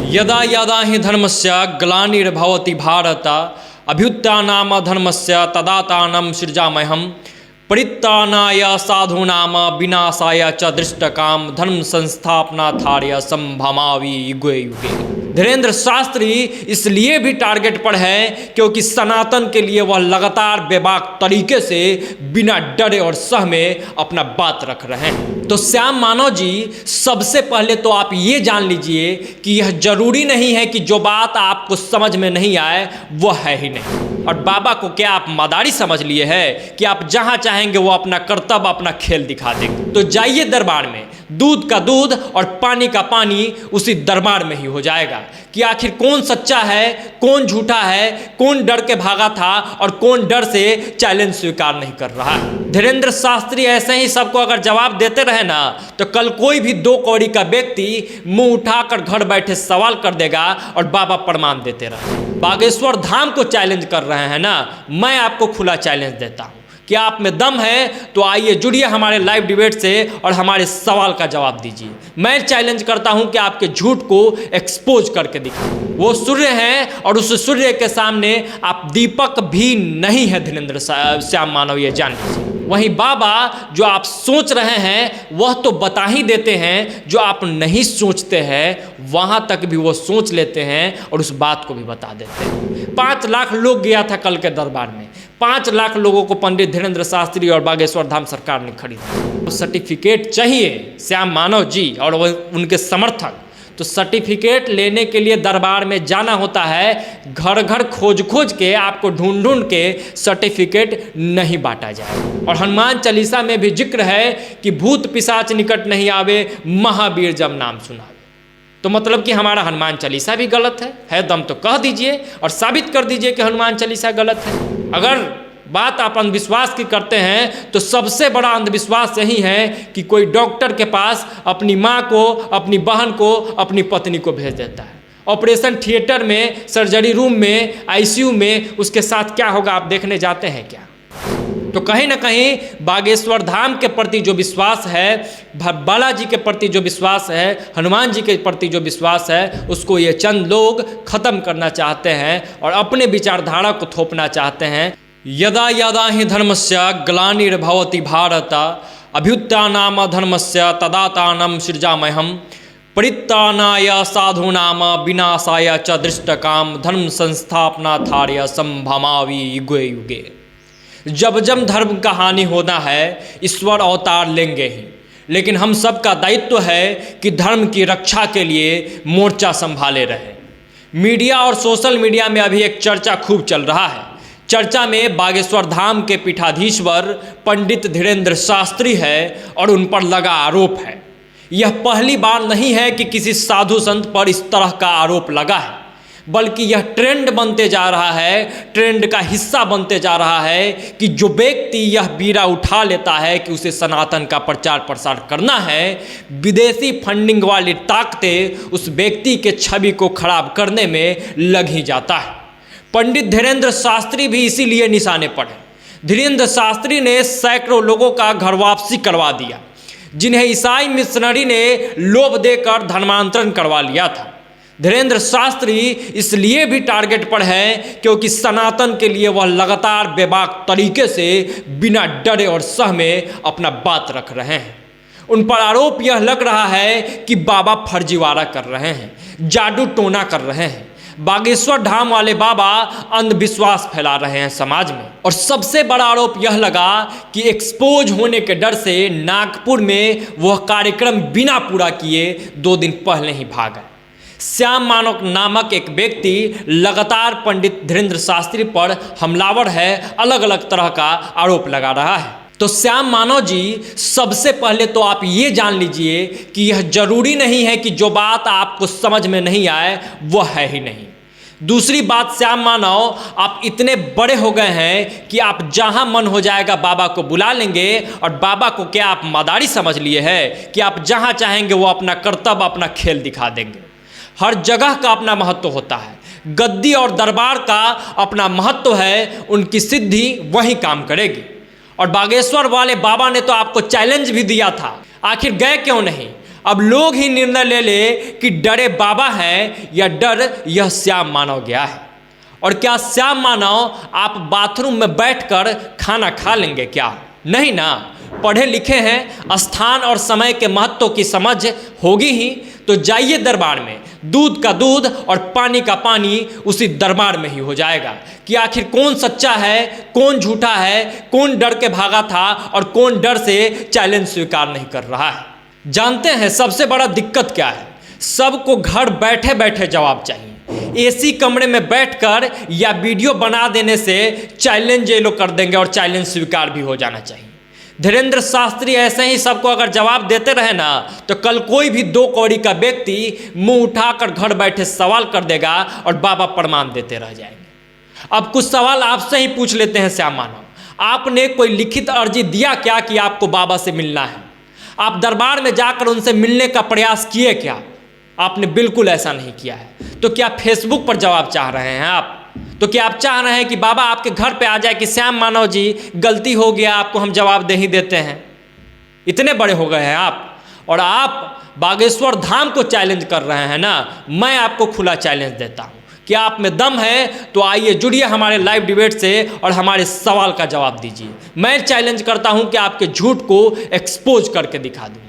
यदा यदा हि धर्मस्य ग्लानिर्भवति भारत अभ्युत्थानाय धर्मस्य तदात्मानं सृजाम्यहम् परित्राणाय साधूनां विनाशाय च दुष्टकाम धर्म संस्थापनार्थाय संभवामि युगे युगे। धीरेन्द्र शास्त्री इसलिए भी टारगेट पर है क्योंकि सनातन के लिए वह लगातार बेबाक तरीके से बिना डरे और सहमे अपना बात रख रहे हैं। तो श्याम मानव जी, सबसे पहले तो आप ये जान लीजिए कि यह जरूरी नहीं है कि जो बात आपको समझ में नहीं आए वह है ही नहीं। और बाबा को क्या आप मदारी समझ लिए है कि आप जहां चाहेंगे वो अपना कर्तव्य अपना खेल दिखा देंगे? तो जाइए दरबार में, दूध का दूध और पानी का पानी उसी दरबार में ही हो जाएगा कि आखिर कौन सच्चा है, कौन झूठा है, कौन डर के भागा था और कौन डर से चैलेंज स्वीकार नहीं कर रहा है। धीरेन्द्र शास्त्री ऐसे ही सबको अगर जवाब देते रहे ना तो कल कोई भी 2 कौड़ी का व्यक्ति मुंह उठाकर घर बैठे सवाल कर देगा और बाबा प्रमाण देते रहे। बागेश्वर धाम को चैलेंज कर रहे हैं ना, मैं आपको खुला चैलेंज देता हूँ कि आप में दम है तो आइए जुड़िए हमारे लाइव डिबेट से और हमारे सवाल का जवाब दीजिए। मैं चैलेंज करता हूं कि आपके झूठ को एक्सपोज करके दिखाएं। वो सूर्य हैं और उस सूर्य के सामने आप दीपक भी नहीं है। धीरेन्द्र श्याम मानव, ये जान लीजिए। वहीं बाबा जो आप सोच रहे हैं वह तो बता ही देते हैं, जो आप नहीं सोचते हैं वहां तक भी वो सोच लेते हैं और उस बात को भी बता देते हैं। 5 लाख लोग गया था कल के दरबार में, 5 लाख लोगों को पंडित धीरेन्द्र शास्त्री और बागेश्वर धाम सरकार ने खरीदा। तो सर्टिफिकेट चाहिए श्याम मानव जी और उनके समर्थक, तो सर्टिफिकेट लेने के लिए दरबार में जाना होता है। घर घर खोज खोज के आपको ढूंढ ढूंढ के सर्टिफिकेट नहीं बांटा जाए। और हनुमान चालीसा में भी जिक्र है कि भूत पिशाच निकट नहीं आवे, महावीर जब नाम सुनावे। तो मतलब कि हमारा हनुमान चालीसा भी गलत है दम तो कह दीजिए और साबित कर दीजिए कि हनुमान चालीसा गलत है। अगर बात आप अंधविश्वास की करते हैं तो सबसे बड़ा अंधविश्वास यही है कि कोई डॉक्टर के पास अपनी माँ को, अपनी बहन को, अपनी पत्नी को भेज देता है ऑपरेशन थिएटर में, सर्जरी रूम में, आईसीयू में। उसके साथ क्या होगा आप देखने जाते हैं क्या? तो कहीं ना कहीं बागेश्वर धाम के प्रति जो विश्वास है, बालाजी के प्रति जो विश्वास है, हनुमान जी के प्रति जो विश्वास है, उसको ये चंद लोग खत्म करना चाहते हैं और अपने विचारधारा को थोपना चाहते हैं। यदा यदा हि धर्मस्य ग्लानिर्भवति भारत अभ्युत्थानाय धर्मस्य तदात्मानं सृजाम्यहम् परित्राणाय साधूनां विनाशाय च दुष्टकाम धर्म संस्थापनार्थाय संभवामि युगे युगे। जब जब धर्म का हानि होना है ईश्वर अवतार लेंगे ही, लेकिन हम सबका दायित्व है कि धर्म की रक्षा के लिए मोर्चा संभाले रहे। मीडिया और सोशल मीडिया में अभी एक चर्चा खूब चल रहा है। चर्चा में बागेश्वर धाम के पीठाधीश्वर पंडित धीरेन्द्र शास्त्री है और उन पर लगा आरोप है। यह पहली बार नहीं है कि किसी साधु संत पर इस तरह का आरोप लगा है, बल्कि यह ट्रेंड बनते जा रहा है, ट्रेंड का हिस्सा बनते जा रहा है कि जो व्यक्ति यह बीड़ा उठा लेता है कि उसे सनातन का प्रचार प्रसार करना है, विदेशी फंडिंग वाली ताकतें उस व्यक्ति के छवि को खराब करने में लग ही जाता है। पंडित धीरेन्द्र शास्त्री भी इसीलिए निशाने पर हैं। धीरेन्द्र शास्त्री ने सैकड़ों लोगों का घर वापसी करवा दिया, जिन्हें ईसाई मिशनरी ने लोभ देकर धर्मांतरण करवा लिया था। धीरेन्द्र शास्त्री इसलिए भी टारगेट पर है क्योंकि सनातन के लिए वह लगातार बेबाक तरीके से बिना डरे और सहमे अपना बात रख रहे हैं। उन पर आरोप यह लग रहा है कि बाबा फर्जीवाड़ा कर रहे हैं, जादू टोना कर रहे हैं। बागेश्वर धाम वाले बाबा अंधविश्वास फैला रहे हैं समाज में। और सबसे बड़ा आरोप यह लगा कि एक्सपोज होने के डर से नागपुर में वह कार्यक्रम बिना पूरा किए 2 दिन पहले ही भाग गए। श्याम मानव नामक एक व्यक्ति लगातार पंडित धीरेन्द्र शास्त्री पर हमलावर है, अलग अलग तरह का आरोप लगा रहा है। तो श्याम मानव जी, सबसे पहले तो आप ये जान लीजिए कि यह जरूरी नहीं है कि जो बात आपको समझ में नहीं आए वह है ही नहीं। दूसरी बात, श्याम मानव, आप इतने बड़े हो गए हैं कि आप जहां मन हो जाएगा बाबा को बुला लेंगे। और बाबा को क्या आप मदारी समझ लिए है कि आप जहां चाहेंगे वो अपना कर्तव्य अपना खेल दिखा देंगे? हर जगह का अपना महत्व होता है, गद्दी और दरबार का अपना महत्व है, उनकी सिद्धि वही काम करेगी। और बागेश्वर वाले बाबा ने तो आपको चैलेंज भी दिया था, आखिर गए क्यों नहीं? अब लोग ही निर्णय ले ले कि डरे बाबा है या डर यह श्याम मानव गया है। और क्या श्याम मानव आप बाथरूम में बैठकर खाना खा लेंगे क्या? नहीं ना। पढ़े लिखे हैं, स्थान और समय के महत्व की समझ होगी ही, तो जाइए दरबार में, दूध का दूध और पानी का पानी उसी दरबार में ही हो जाएगा कि आखिर कौन सच्चा है, कौन झूठा है, कौन डर के भागा था और कौन डर से चैलेंज स्वीकार नहीं कर रहा है। जानते हैं सबसे बड़ा दिक्कत क्या है? सबको घर बैठे बैठे जवाब चाहिए। एसी कमरे में बैठकर या वीडियो बना देने से चैलेंज ये लोग कर देंगे और चैलेंज स्वीकार भी हो जाना चाहिए। धीरेन्द्र शास्त्री ऐसे ही सबको अगर जवाब देते रहे ना, तो कल कोई भी 2 कौड़ी का व्यक्ति मुंह उठाकर घर बैठे सवाल कर देगा और बाबा प्रमाण देते रह जाएंगे। अब कुछ सवाल आपसे ही पूछ लेते हैं श्याम मानव, आपने कोई लिखित अर्जी दिया क्या कि आपको बाबा से मिलना है? आप दरबार में जाकर उनसे मिलने का प्रयास किए क्या? आपने बिल्कुल ऐसा नहीं किया है। तो क्या फेसबुक पर जवाब चाह रहे हैं आप? तो क्या आप चाह रहे हैं कि बाबा आपके घर पे आ जाए कि श्याम मानव जी गलती हो गया, आपको हम जवाब दे ही देते हैं? इतने बड़े हो गए हैं आप, और आप बागेश्वर धाम को चैलेंज कर रहे हैं ना। मैं आपको खुला चैलेंज देता हूं कि आप में दम है तो आइए जुड़िए हमारे लाइव डिबेट से और हमारे सवाल का जवाब दीजिए। मैं चैलेंज करता हूं कि आपके झूठ को एक्सपोज करके दिखा दूंगा।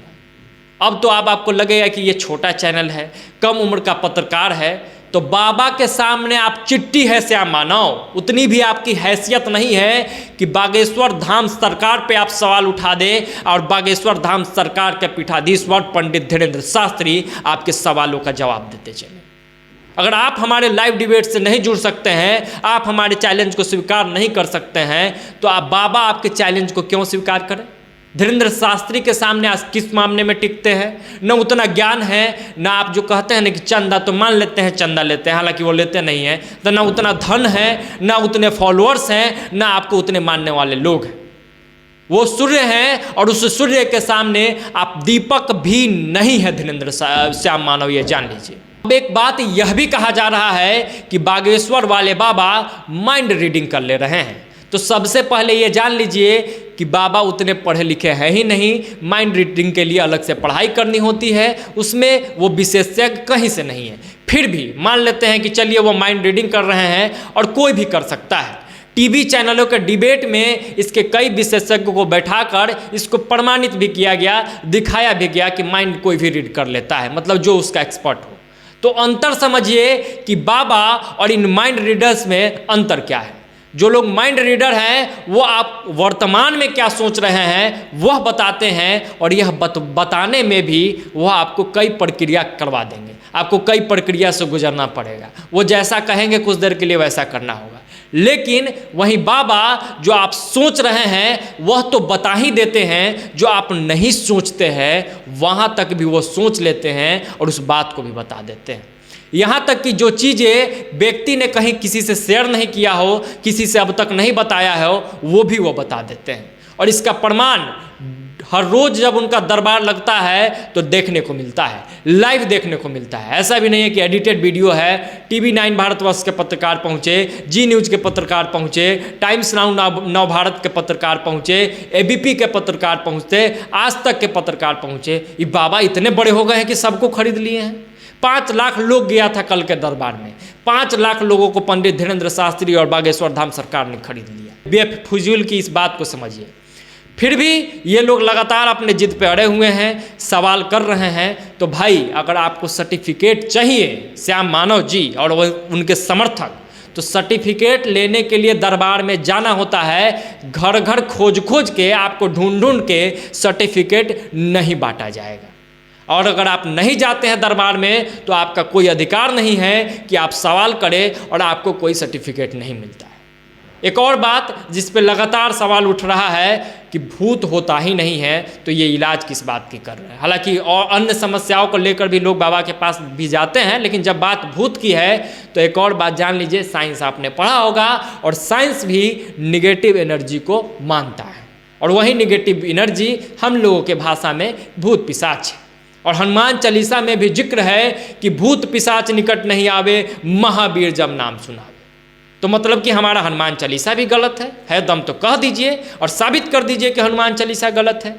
अब तो आपको लगेगा कि ये छोटा चैनल है, कम उम्र का पत्रकार है, तो बाबा के सामने आप चिट्ठी है श्याम मानव। उतनी भी आपकी हैसियत नहीं है कि बागेश्वर धाम सरकार पे आप सवाल उठा दे और बागेश्वर धाम सरकार के पीठाधीश्वर पंडित धीरेन्द्र शास्त्री आपके सवालों का जवाब देते चले। अगर आप हमारे लाइव डिबेट से नहीं जुड़ सकते हैं, आप हमारे चैलेंज को स्वीकार नहीं कर सकते हैं, तो आप बाबा आपके चैलेंज को क्यों स्वीकार करें? धीरेन्द्र शास्त्री के सामने आज किस मामले में टिकते हैं? न उतना ज्ञान है, न आप जो कहते हैं ना कि चंदा तो मान लेते हैं, चंदा लेते हैं, हालांकि वो लेते नहीं हैं, तो न उतना धन है, न उतने फॉलोअर्स हैं, न आपको उतने मानने वाले लोग हैं। वो सूर्य हैं और उस सूर्य के सामने आप दीपक भी नहीं है धीरेन्द्र श्याम मानव, ये जान लीजिए। अब एक बात यह भी कहा जा रहा है कि बागेश्वर वाले बाबा माइंड रीडिंग कर ले रहे हैं। तो सबसे पहले ये जान लीजिए कि बाबा उतने पढ़े लिखे हैं ही नहीं। माइंड रीडिंग के लिए अलग से पढ़ाई करनी होती है, उसमें वो विशेषज्ञ कहीं से नहीं है। फिर भी मान लेते हैं कि चलिए वो माइंड रीडिंग कर रहे हैं और कोई भी कर सकता है। टीवी चैनलों के डिबेट में इसके कई विशेषज्ञों को बैठाकर इसको प्रमाणित भी किया गया, दिखाया भी गया कि माइंड कोई भी रीड कर लेता है, मतलब जो उसका एक्सपर्ट हो। तो अंतर समझिए कि बाबा और इन माइंड रीडर्स में अंतर क्या है। जो लोग माइंड रीडर हैं वो आप वर्तमान में क्या सोच रहे हैं वह बताते हैं, और यह बताने में भी वह आपको कई प्रक्रिया करवा देंगे, आपको कई प्रक्रिया से गुजरना पड़ेगा। वो जैसा कहेंगे कुछ देर के लिए वैसा करना होगा। लेकिन वहीं बाबा जो आप सोच रहे हैं वह तो बता ही देते हैं, जो आप नहीं सोचते हैं वहाँ तक भी वो सोच लेते हैं और उस बात को भी बता देते हैं। यहाँ तक कि जो चीज़ें व्यक्ति ने कहीं किसी से शेयर नहीं किया हो, किसी से अब तक नहीं बताया हो, वो भी वो बता देते हैं। और इसका प्रमाण हर रोज़ जब उनका दरबार लगता है तो देखने को मिलता है, लाइव देखने को मिलता है। ऐसा भी नहीं है कि एडिटेड वीडियो है। टीवी 9 भारतवर्ष के पत्रकार पहुँचे, जी न्यूज़ के पत्रकार पहुँचे, टाइम्स नाउ नव भारत के पत्रकार पहुँचे, एबीपी के पत्रकार पहुँचते, आज तक के पत्रकार पहुँचे। ये बाबा इतने बड़े हो गए हैं कि सबको खरीद लिए हैं। 5 लाख लोग गया था कल के दरबार में, 5 लाख लोगों को पंडित धीरेन्द्र शास्त्री और बागेश्वर धाम सरकार ने खरीद लिया। बेफजूल की इस बात को समझिए। फिर भी ये लोग लगातार अपने जिद पे अड़े हुए हैं, सवाल कर रहे हैं। तो भाई अगर आपको सर्टिफिकेट चाहिए श्याम मानव जी और उनके समर्थक, तो सर्टिफिकेट लेने के लिए दरबार में जाना होता है। घर घर खोज खोज के आपको ढूंढ ढूंढ के सर्टिफिकेट नहीं बांटा जाएगा। और अगर आप नहीं जाते हैं दरबार में तो आपका कोई अधिकार नहीं है कि आप सवाल करें और आपको कोई सर्टिफिकेट नहीं मिलता है। एक और बात जिस पे लगातार सवाल उठ रहा है कि भूत होता ही नहीं है तो ये इलाज किस बात की कर रहे हैं। हालांकि और अन्य समस्याओं को लेकर भी लोग बाबा के पास भी जाते हैं, लेकिन जब बात भूत की है तो एक और बात जान लीजिए, साइंस आपने पढ़ा होगा और साइंस भी निगेटिव एनर्जी को मानता है, और वही निगेटिव एनर्जी हम लोगों के भाषा में भूत पिशाच है। और हनुमान चालीसा में भी जिक्र है कि भूत पिशाच निकट नहीं आवे, महावीर जब नाम सुनावे। तो मतलब कि हमारा हनुमान चालीसा भी गलत है दम तो कह दीजिए और साबित कर दीजिए कि हनुमान चालीसा गलत है।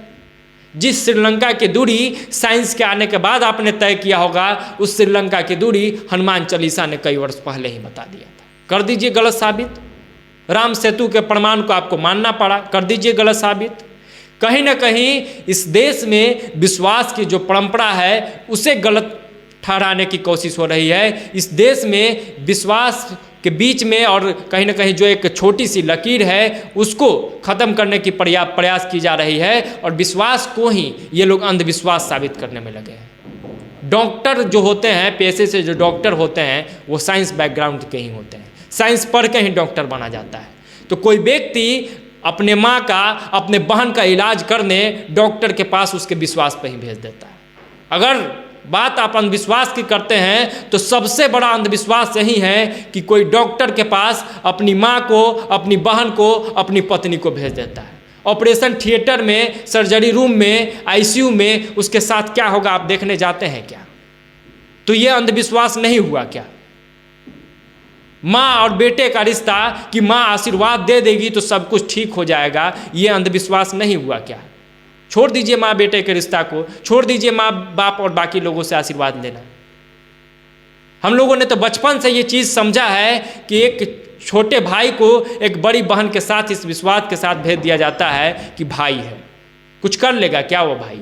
जिस श्रीलंका की दूरी साइंस के आने के बाद आपने तय किया होगा, उस श्रीलंका की दूरी हनुमान चालीसा ने कई वर्ष पहले ही बता दिया था। कर दीजिए गलत साबित। राम सेतु के प्रमाण को आपको मानना पड़ा, कर दीजिए गलत साबित। कहीं ना कहीं इस देश में विश्वास की जो परंपरा है उसे गलत ठहराने की कोशिश हो रही है। इस देश में विश्वास के बीच में और कहीं ना कहीं जो एक छोटी सी लकीर है उसको ख़त्म करने की प्रयास की जा रही है, और विश्वास को ही ये लोग अंधविश्वास साबित करने में लगे हैं। डॉक्टर जो होते हैं, पेशे से जो डॉक्टर होते हैं, वो साइंस बैकग्राउंड के ही होते हैं। साइंस पढ़ के ही डॉक्टर बना जाता है। तो कोई व्यक्ति अपने माँ का, अपने बहन का इलाज करने डॉक्टर के पास उसके विश्वास पर ही भेज देता है। अगर बात आप अंधविश्वास की करते हैं तो सबसे बड़ा अंधविश्वास यही है कि कोई डॉक्टर के पास अपनी माँ को, अपनी बहन को, अपनी पत्नी को भेज देता है। ऑपरेशन थिएटर में, सर्जरी रूम में, आईसीयू में उसके साथ क्या होगा आप देखने जाते हैं क्या? तो ये अंधविश्वास नहीं हुआ क्या? माँ और बेटे का रिश्ता कि माँ आशीर्वाद दे देगी तो सब कुछ ठीक हो जाएगा, ये अंधविश्वास नहीं हुआ क्या? छोड़ दीजिए माँ बेटे के रिश्ता को, छोड़ दीजिए माँ बाप और बाकी लोगों से आशीर्वाद लेना। हम लोगों ने तो बचपन से ये चीज़ समझा है कि एक छोटे भाई को एक बड़ी बहन के साथ इस विश्वास के साथ भेज दिया जाता है कि भाई है, कुछ कर लेगा क्या वो भाई?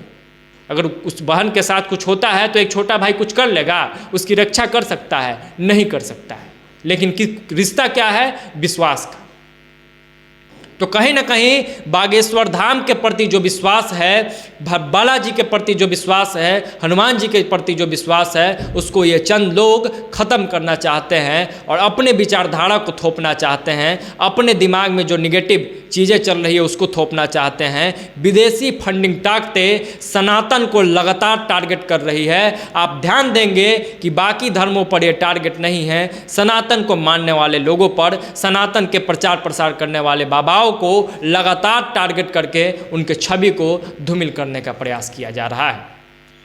अगर उस बहन के साथ कुछ होता है तो एक छोटा भाई कुछ कर लेगा, उसकी रक्षा कर सकता है? नहीं कर सकता है। लेकिन रिश्ता क्या है? विश्वास का। तो कहीं ना कहीं बागेश्वर धाम के प्रति जो विश्वास है, बालाजी के प्रति जो विश्वास है, हनुमान जी के प्रति जो विश्वास है, उसको ये चंद लोग ख़त्म करना चाहते हैं और अपने विचारधारा को थोपना चाहते हैं। अपने दिमाग में जो निगेटिव चीज़ें चल रही है उसको थोपना चाहते हैं। विदेशी फंडिंग ताकतें सनातन को लगातार टारगेट कर रही है। आप ध्यान देंगे कि बाकी धर्मों पर ये टारगेट नहीं है, सनातन को मानने वाले लोगों पर, सनातन के प्रचार प्रसार करने वाले बाबाओं को लगातार टारगेट करके उनके छवि को धूमिल करने का प्रयास किया जा रहा है।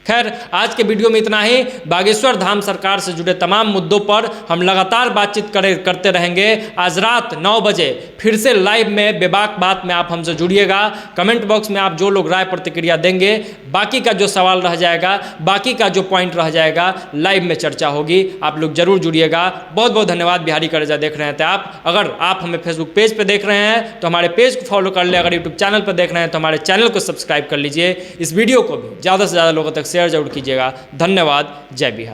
खैर, आज के वीडियो में इतना ही। बागेश्वर धाम सरकार से जुड़े तमाम मुद्दों पर हम लगातार बातचीत करते रहेंगे। आज रात 9 बजे फिर से लाइव में बेबाक बात में आप हमसे जुड़िएगा। कमेंट बॉक्स में आप जो लोग राय प्रतिक्रिया देंगे, बाकी का जो सवाल रह जाएगा, बाकी का जो पॉइंट रह जाएगा, लाइव में चर्चा होगी। आप लोग जरूर जुड़िएगा। बहुत बहुत धन्यवाद। बिहारी कलेजा देख रहे थे आप। अगर आप हमें फेसबुक पेज पर देख रहे हैं तो हमारे पेज को फॉलो कर ले। अगर यूट्यूब चैनल पर देख रहे हैं तो हमारे चैनल को सब्सक्राइब कर लीजिए। इस वीडियो को भी ज़्यादा से ज़्यादा लोगों तक शेयर जरूर कीजिएगा। धन्यवाद। जय बिहार।